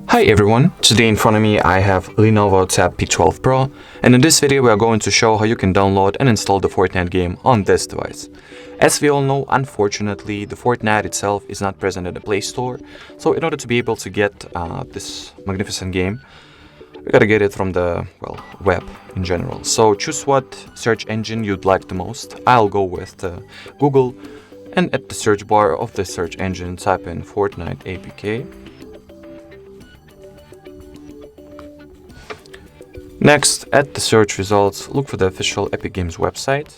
Hi everyone, today in front of me I have LENOVO Tab P12 Pro, and in this video we are going to show how you can download and install the Fortnite game on this device. As we all know, unfortunately the Fortnite itself is not present in the Play Store, so in order to be able to get this magnificent game, we gotta get it from the, web in general. So choose what search engine you'd like the most. I'll go with Google, and at the search bar of the search engine type in Fortnite APK. Next, at the search results, look for the official Epic Games website.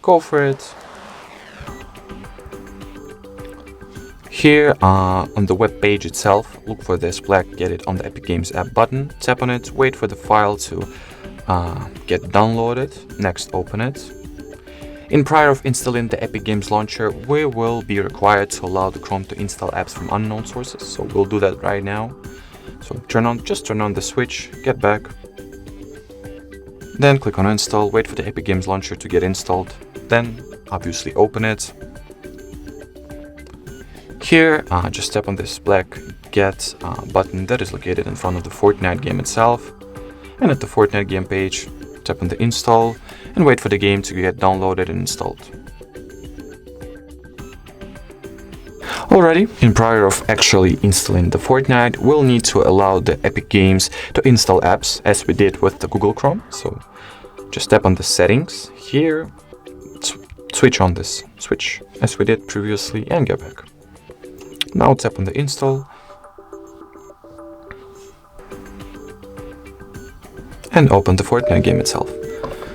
Go for it. Here on the web page itself, look for this black Get It on the Epic Games app button. Tap on it, wait for the file to get downloaded. Next, open it. In prior of installing the Epic Games launcher, we will be required to allow the Chrome to install apps from unknown sources. So we'll do that right now. So just turn on the switch, get back. Then click on install, wait for the Epic Games launcher to get installed, then obviously open it. Here, just tap on this black Get button that is located in front of the Fortnite game itself. And at the Fortnite game page, tap on the install and wait for the game to get downloaded and installed. Alrighty, in prior of actually installing the Fortnite, we'll need to allow the Epic Games to install apps as we did with the Google Chrome. So just tap on the settings here, switch on this switch as we did previously and get back. Now tap on the install and open the Fortnite game itself.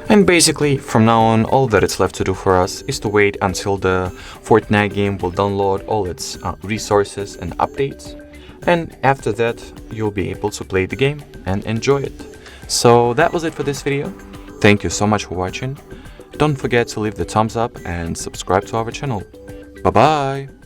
And basically, from now on, all that it's left to do for us is to wait until the Fortnite game will download all its resources and updates. And after that, you'll be able to play the game and enjoy it. So that was it for this video. Thank you so much for watching. Don't forget to leave the thumbs up and subscribe to our channel. Bye bye!